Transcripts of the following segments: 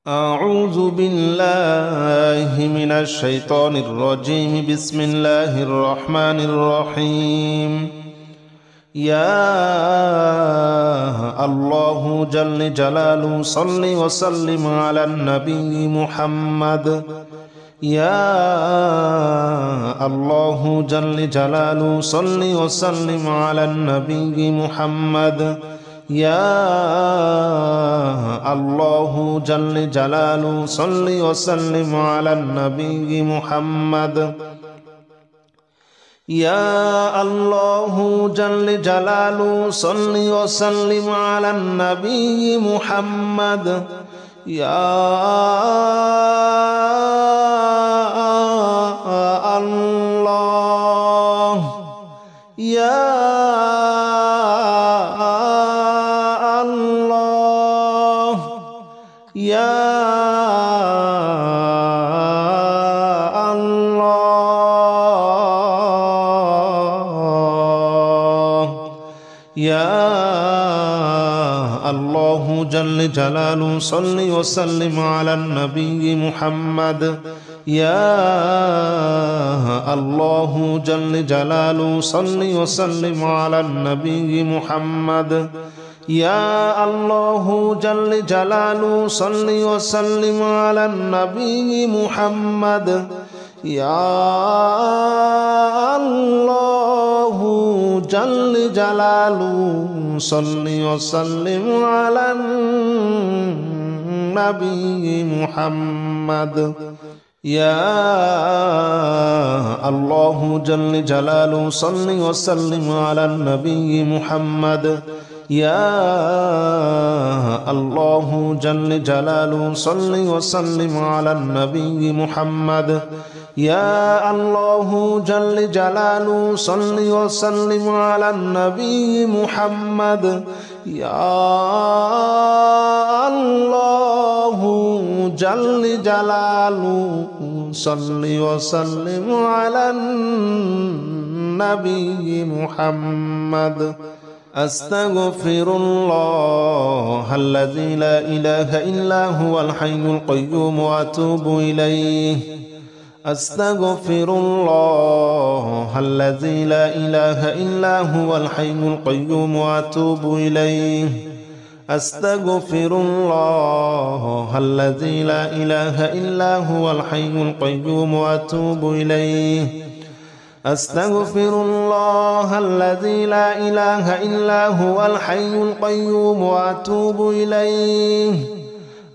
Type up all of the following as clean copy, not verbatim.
أعوذ بالله من الشيطان الرجيم. بسم الله الرحمن الرحيم. يا الله جل جلاله صل وسلم على النبي محمد. يا الله جل جلاله صل وسلم على النبي محمد. يا الله جل جلاله صل وسلم على النبي محمد. يا الله جل جلاله صل وسلم على النبي محمد. يا الله يا يا الله يا الله جل جلاله صل وسلم على النبي محمد. يا الله جل جلاله صل وسلم على النبي محمد. يا الله جل جلاله صل وسلم على النبي محمد. يا الله جل جلاله صل وسلم على النبي محمد. يا الله جل جلاله صل وسلم على النبي محمد. يا الله جل جلاله صل وسلم على النبي محمد. يا الله جل جلاله صل وسلم على النبي محمد. يا الله جل جلاله صل وسلم على النبي محمد. أستغفر الله الذي لا إله إلا هو الحي القيوم وأتوب إليه. أستغفر الله الذي لا إله إلا هو الحي القيوم وأتوب إليه. أستغفر الله الذي لا إله إلا هو الحي القيوم وأتوب إليه. أستغفر الله الذي لا إله إلا هو الحي القيوم وأتوب إليه.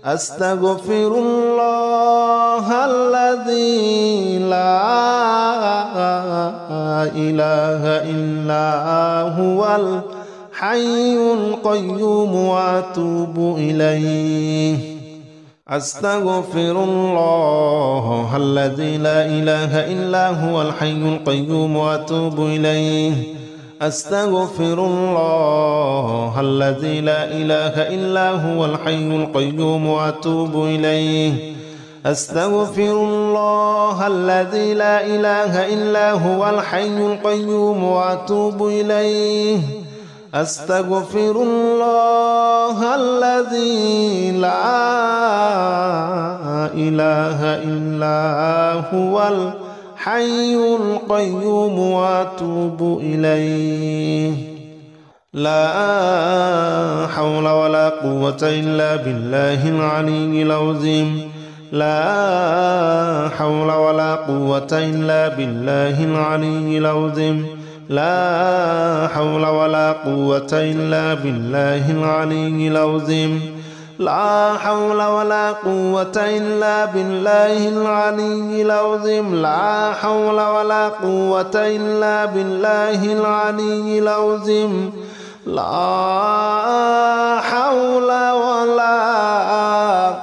أستغفر الله الذي لا إله إلا هو الحي القيوم وأتوب إليه. أستغفر الله الذي لا إله إلا هو الحي القيوم وأتوب إليه. أستغفر الله الذي لا إله إلا هو الحي القيوم وأتوب إليه. أستغفر الله الذي لا إله إلا هو الحي القيوم وأتوب إليه. أستغفر الله الذي لا إله إلا هو الحي القيوم وأتوب إليه. لا حول ولا قوة إلا بالله العلي العظيم. لا حول ولا قوة إلا بالله العلي العظيم. لا حول ولا قوة إلا بالله العلي العظيم. لا حول ولا قوة إلا بالله العلي العظيم. لا حول ولا قوة إلا بالله العلي العظيم. لا حول ولا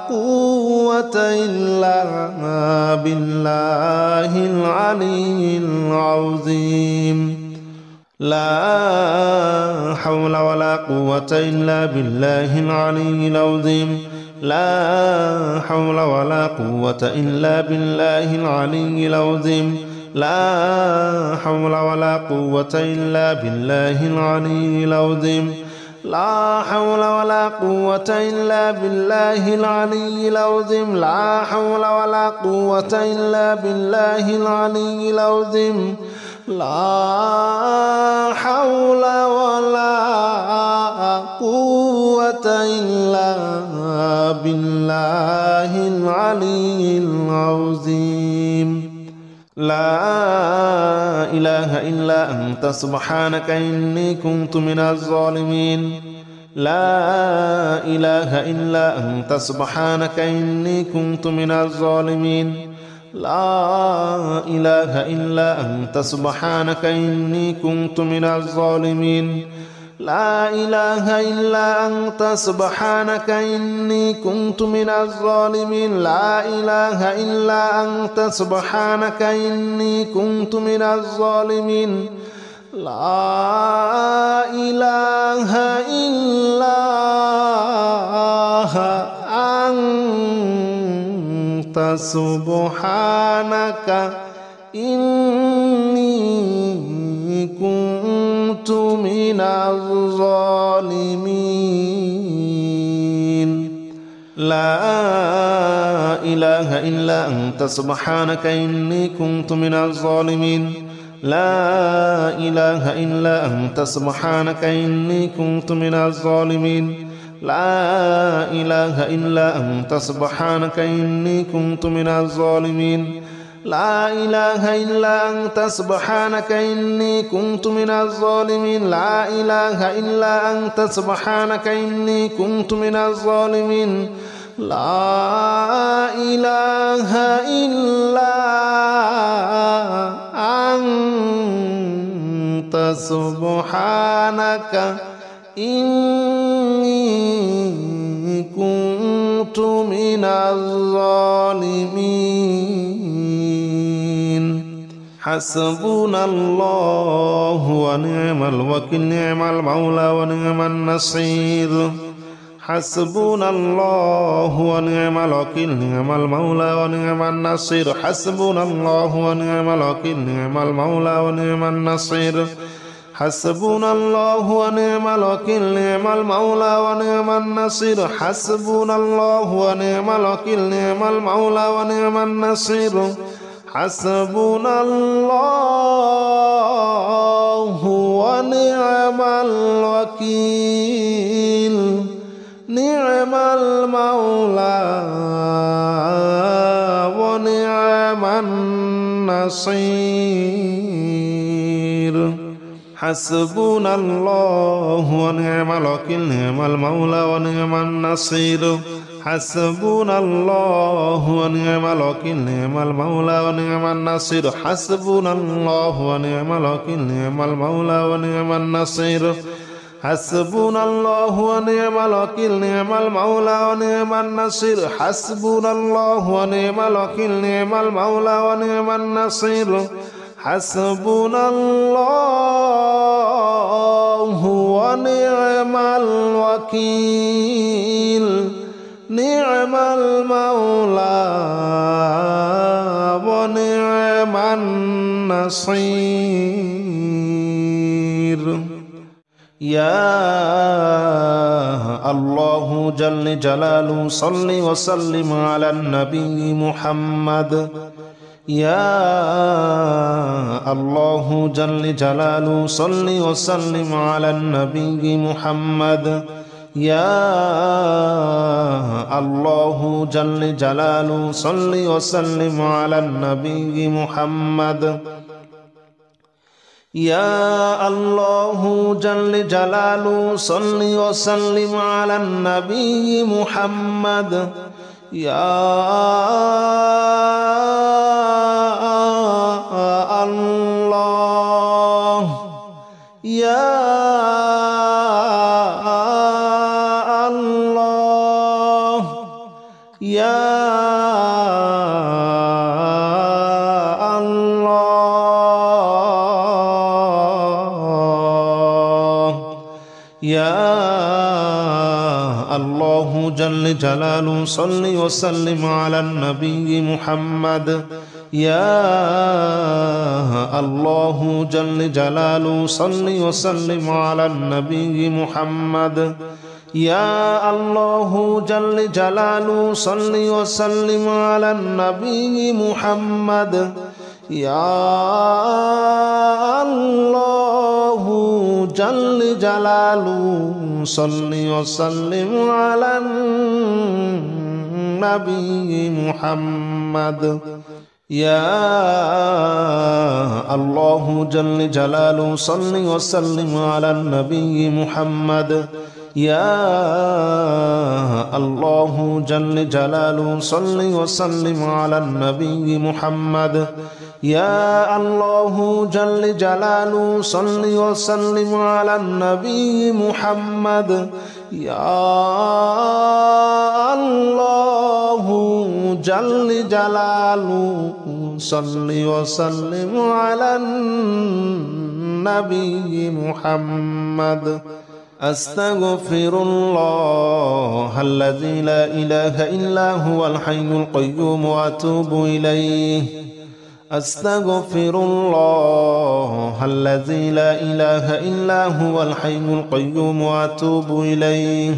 قوة إلا بالله العلي العظيم. لا حول ولا قوة إلا بالله العلي العظيم. لا حول ولا قوة إلا بالله العلي العظيم. لا حول ولا قوة إلا بالله العلي العظيم. لا حول ولا قوة إلا بالله العلي العظيم لا حول ولا قوة إلا بالله العلي العظيم لا حول ولا قوة إلا بالله العلي العظيم لا إله إلا أنت سبحانك إني كنت من الظالمين لا إله إلا أنت سبحانك إني كنت من الظالمين لا إله إلا أنت سبحانك إني كنت من الظالمين لا إله إلا أنت سبحانك إني كنت من الظالمين لا إله إلا أنت سبحانك إني كنت من الظالمين لا إله إلا أنت سبحانك إني كنت من الظالمين لا إله إلا أنت سبحانك إني كنت من الظالمين لا إله إلا أنت سبحانك إني كنت من الظالمين لا إله إلا أنت سبحانك إني كنت من الظالمين لا إله إلا أنت سبحانك إني كنت من الظالمين لا إله إلا أنت سبحانك إني كنت من الظالمين لا إله إلا أنت سبحانك إني كنت من الظالمين حسبنا الله ونعم الوكيل نعم المولى ونعم النصير حسبنا الله ونعم الوكيل نعم المولى ونعم النصير حسبنا الله ونعم الوكيل نعم المولى ونعم النصير حسبنا الله ونعم الوكيل نعم المولى ونعم النصير حسبنا الله ونعم الوكيل نعم المولى ونعم النصير حسبنا الله ونعم الوكيل نعم المولى ونعم النصير حسبنا الله ونعم الوكيل نعم المولى ونعم النصير حسبنا الله ونعم الوكيل نعم المولى ونعم النصير حسبنا الله ونعم الوكيل نعم المولى ونعم النصير حسبنا الله ونعم الوكيل نعم المولى ونعم النصير حسبنا الله ونعم الوكيل نعم المولى ونعم النصير حسبنا الله ونعم الوكيل نعم المولى ونعم النصير يا الله جل جلاله صل وسلم على النبي محمد يا الله جل جلاله صل وسلم على النبي محمد يا الله جل جلاله صل وسلم على النبي محمد يا الله جل جلاله صل وسلم على النبي محمد يا الله يا الله يا يا الله جل جلاله صل وسلم على النبي محمد يا الله جل جلاله صل وسلم على النبي محمد يا الله جل جلاله صل وسلم على النبي محمد يا الله جل جلاله صل وسلم على النبي محمد يا الله جل جلاله صل وسلم على النبي محمد يا الله جل جلاله صل وسلم على النبي محمد يا الله جل جلاله صل وسلم على النبي محمد يا الله جل جلاله صل وسلم على النبي محمد أستغفر الله الذي لا إله إلا هو الحي القيوم وأتوب إليه أستغفر الله الذي لا إله إلا هو الحي القيوم وأتوب إليه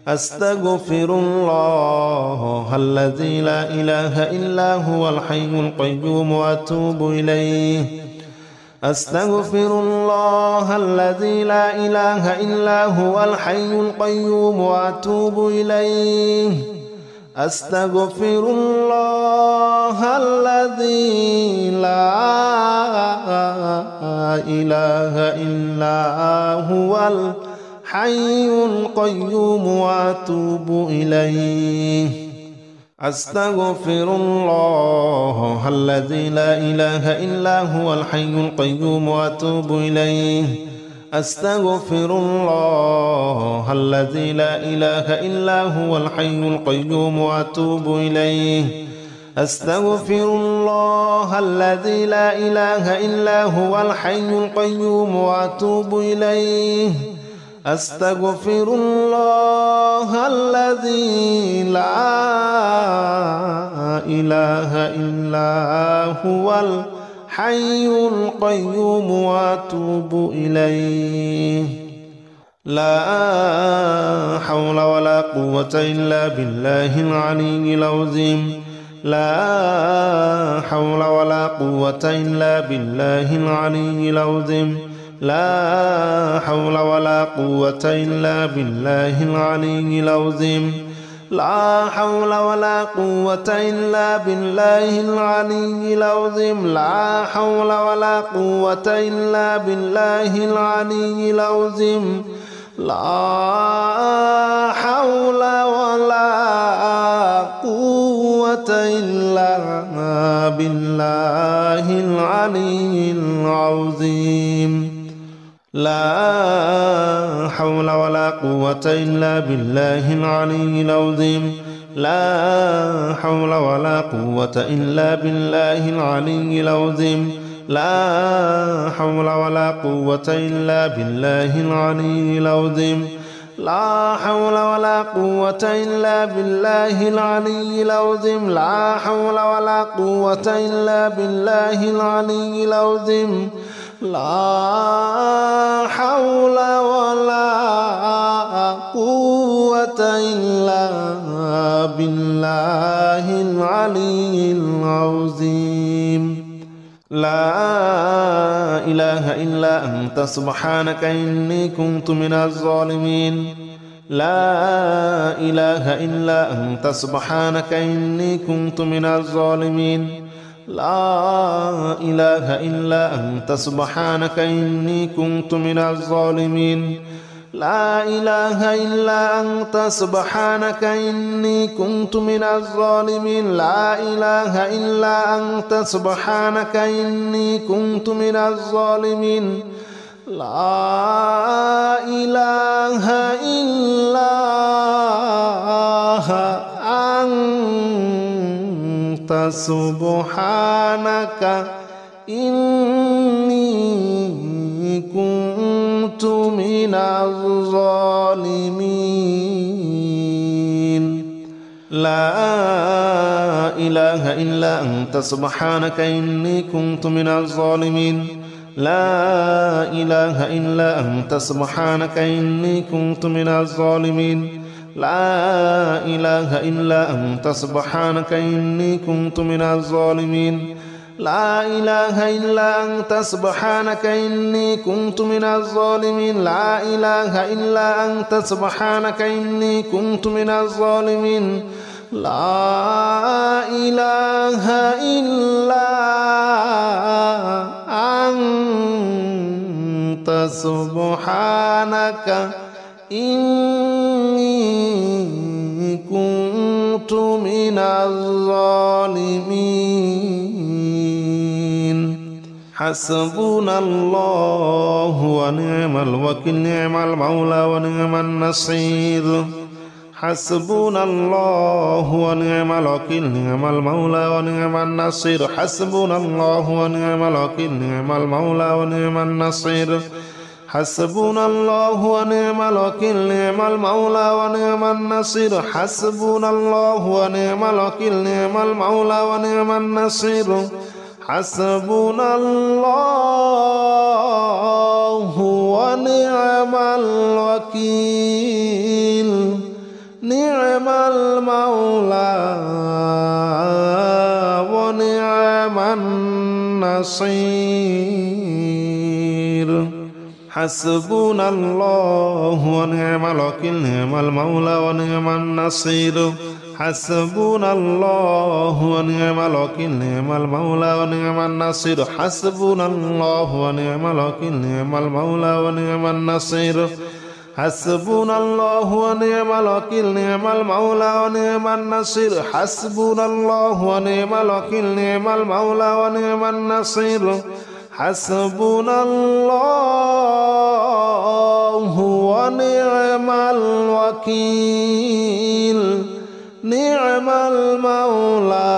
أستغفر الله الذي لا إله إلا هو الحي القيوم وأتوب إليه أستغفر الله الذي لا إله إلا هو الحي القيوم وأتوب إليه أستغفر الله الذي لا إله إلا هو الحي القيوم وأتوب إليه أستغفر الله الذي لا إله إلا هو الحي القيوم وأتوب إليه أستغفر الله الذي لا إله إلا هو الحي القيوم وأتوب إليه أستغفر الله الذي لا إله إلا هو الحي القيوم وأتوب إليه أستغفر الله الذي لا إله إلا هو الحي القيوم وأتوب إليه لا حول ولا قوة إلا بالله العلي العظيم لا حول ولا قوة إلا بالله العلي العظيم لا حول ولا قوة إلا بالله العلي العظيم لا حول ولا قوة إلا بالله العلي العظيم لا حول ولا قوة إلا بالله العلي العظيم لا حول ولا قوة إلا بالله العلي العظيم لا حول ولا قوة إلا بالله العلي العظيم لا حول ولا قوة إلا بالله العلي العظيم لا حول ولا قوة إلا بالله العلي العظيم لا حول ولا قوة إلا بالله العلي العظيم لا حول ولا قوة إلا بالله العلي العظيم لا حول ولا قوة إلا بالله العلي العظيم لا إله إلا أنت سبحانك إني كنت من الظالمين لا إله إلا أنت سبحانك إني كنت من الظالمين لا إله إلا أنت سبحانك إني كنت من الظالمين لا إله إلا أنت سبحانك إني كنت من الظالمين لا إله إلا أنت سبحانك إني كنت من الظالمين لا إله إلا أنت سبحانك إني كنت من الظالمين لا إله إلا أنت سبحانك إني كنت من الظالمين لا إله إلا أنت سبحانك إني كنت من الظالمين لا إله إلا أنت سبحانك إني كنت من الظالمين لا إله إلا أنت سبحانك إني كنت من الظالمين لا إله إلا أنت سبحانك إني كنت من الظالمين لا إله إلا أنت سبحانك إني كنت من الظالمين حسبنا الله ونعم الوكيل نعم المولى ونعم النصير حسبنا الله ونعم الوكيل نعم المولى ونعم النصير حسبنا الله ونعم الوكيل نعم المولى ونعم النصير حسبنا الله ونعم الوكيل نعم المولى ونعم النصير حسبنا الله ونعم الوكيل نعم المولى ونعم النصير حسبنا الله ونعم الوكيل نعم المولى ونعم النصير حسبنا الله ونعم الوكيل نعم المولى ونعم النصير حسبنا الله ونعم الوكيل نعم المولى ونعم النصير حسبنا الله ونعم الوكيل نعم المولى ونعم النصير حسبنا الله ونعم الوكيل نعم المولى ونعم النصير حسبنا الله ونعم الوكيل نعم المولى ونعم النصير حسبنا الله ونعم الوكيل نعم المولى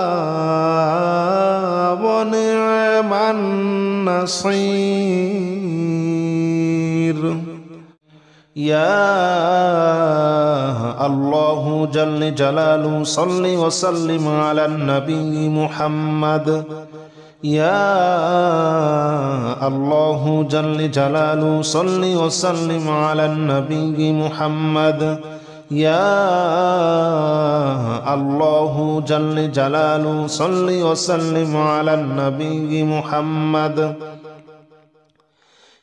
ونعم النصير يا الله جل جلاله صل وسلم على النبي محمد يا الله جل جلاله صل وسلم على النبي محمد يا الله جل جلاله صل وسلم على النبي محمد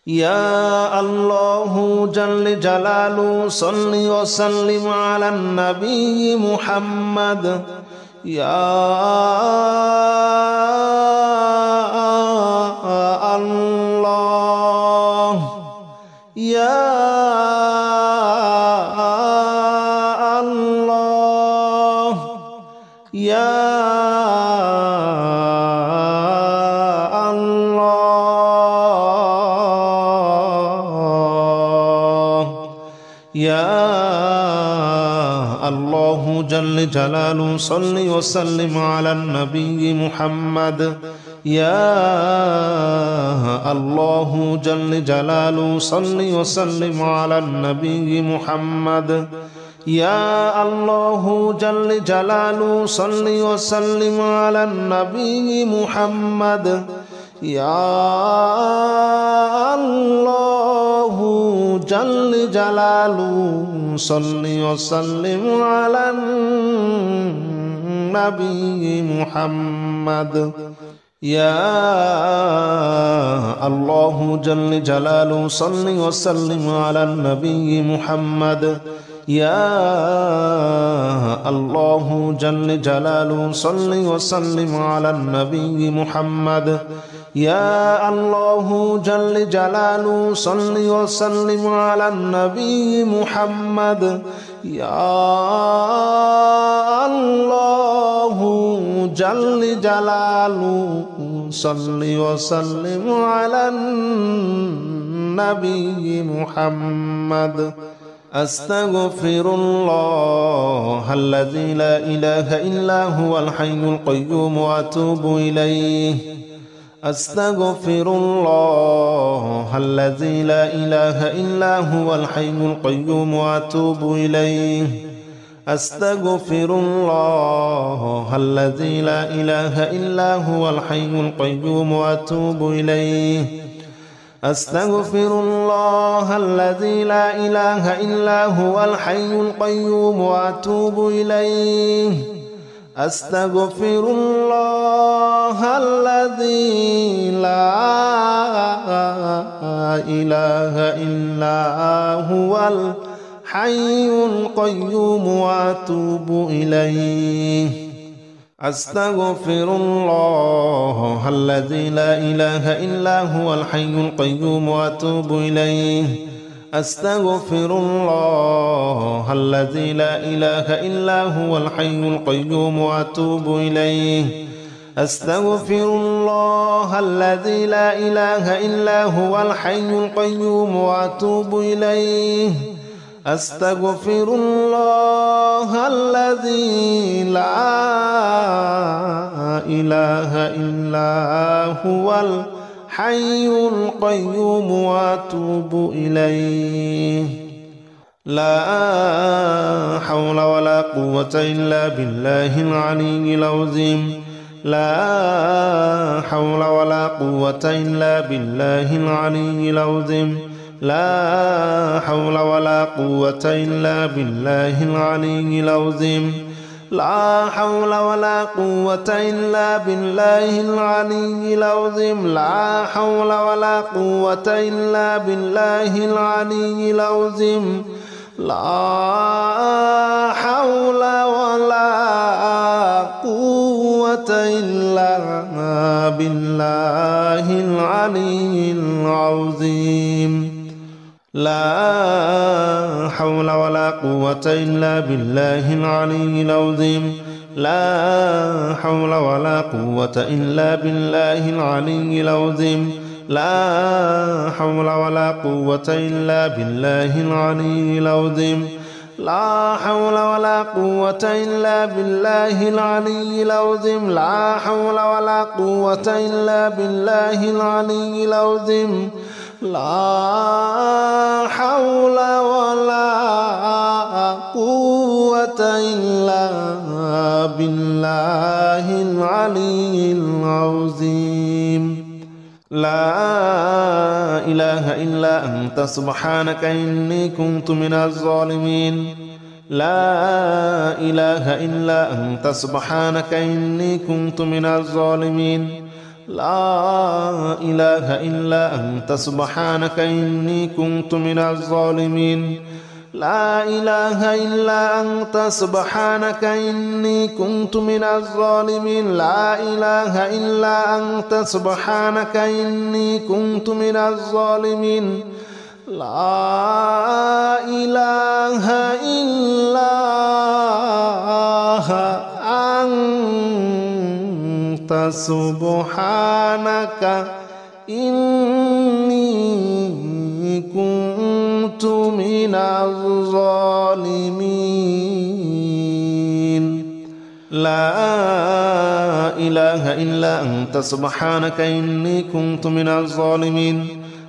يا الله جل جلاله صل وسلم على النبي محمد يا الله يا الله يا يا الله جل جلاله صل وسلم على النبي محمد يا الله جل جلاله صل وسلم على النبي محمد يا الله جل جلاله صل وسلم على النبي محمد يا الله جل جلاله صل وسلم على النبي محمد يا الله جل جلاله صل وسلم على النبي محمد يا الله جل جلاله صل وسلم على النبي محمد يا الله جل جلاله صل وسلم على النبي محمد يا الله جل جلاله صل وسلم على النبي محمد أستغفر الله الذي لا إله إلا هو الحي القيوم وأتوب إليه أستغفر الله الذي لا إله إلا هو الحي القيوم وأتوب إليه أستغفر الله الذي لا إله إلا هو الحي القيوم وأتوب إليه أستغفر الله الذي لا إله إلا هو الحي القيوم وأتوب إليه أستغفر الله الذي لا إله إلا هو الحي القيوم وأتوب إليه أستغفر الله الذي لا إله إلا هو الحي القيوم وأتوب إليه أستغفر الله الذي لا إله إلا هو الحي القيوم وأتوب إليه أستغفر الله الذي لا إله إلا هو الحي القيوم وأتوب إليه أستغفر الله الذي لا إله إلا هو الحي القيوم وأتوب إليه لا حول ولا قوة إلا بالله العلي العظيم لا حول ولا قوة إلا بالله العلي العظيم لا حول ولا قوة إلا بالله العلي العظيم لا حول ولا قوة إلا بالله العلي العظيم لا حول ولا قوة إلا بالله العلي العظيم لا حول ولا قوة إلا بالله العلي العظيم لا حول ولا قوة إلا بالله العلي العظيم لا حول ولا قوة إلا بالله العلي العظيم لا حول ولا قوة إلا بالله العلي العظيم لا حول ولا قوة إلا بالله العلي العظيم لا حول ولا قوة إلا بالله العلي العظيم لا حول ولا قوة إلا بالله العلي العظيم لا إله إلا أنت سبحانك إني كنت من الظالمين لا إله إلا أنت سبحانك إني كنت من الظالمين لا إله إلا أنت سبحانك إني كنت من الظالمين لا إله إلا أنت سبحانك إني كنت من الظالمين لا إله إلا أنت سبحانك إني كنت من الظالمين لا إله إلا أنت سبحانك إني كنت من الظالمين لا إله إلا أنت سبحانك إني كنت من الظالمين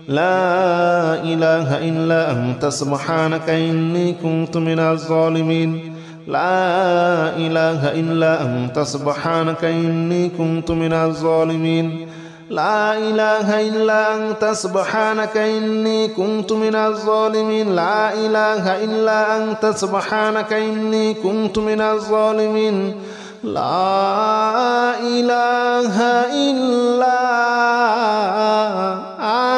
لا إله إلا أنت سبحانك إني كنت من الظالمين لا إله إلا أنت سبحانك إني كنت من الظالمين لا إله إلا أنت سبحانك إني كنت من الظالمين لا إله إلا أنت سبحانك إني كنت من الظالمين لا إله إلا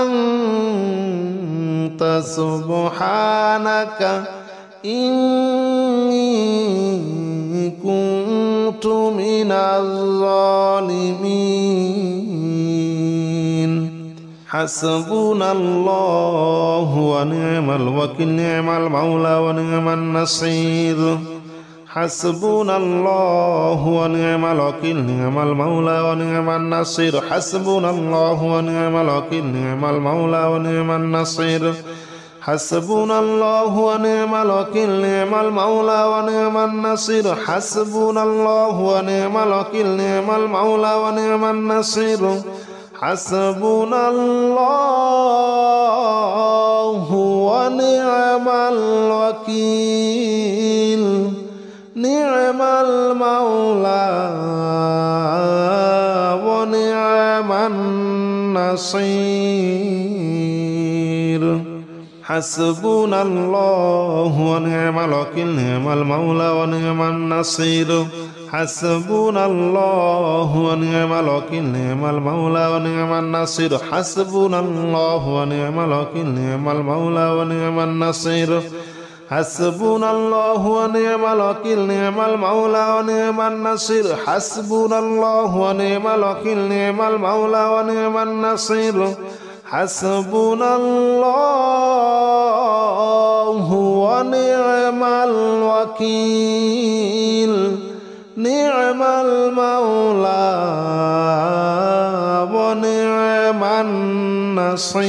أنت سبحانك إني كنت من الظالمين حسبنا الله ونعم الوكيل نعم المولى ونعم النصير حسبنا الله ونعم الوكيل نعم المولى ونعم النصير حسبنا الله ونعم الوكيل نعم المولى ونعم النصير حسبنا الله ونعم الوكيل نعم المولى ونعم النصير حسبنا الله ونعم الوكيل نعم المولى ونعم النصير حسبنا الله ونعم الوكيل نعم المولى ونعم النصير حسبنا الله ونعم الوكيل نعم المولى ونعم النصير حسبنا الله ونعم الوكيل نعم المولى ونعم النصير حسبنا الله ونعم الوكيل نعم المولى ونعم النصير حسبنا الله ونعم الوكيل نعم المولى ونعم النصير حسبنا الله ونعم الوكيل نعم المولى ونعم النصير حسبنا الله ونعم الوكيل نعم المولى ونعم النصير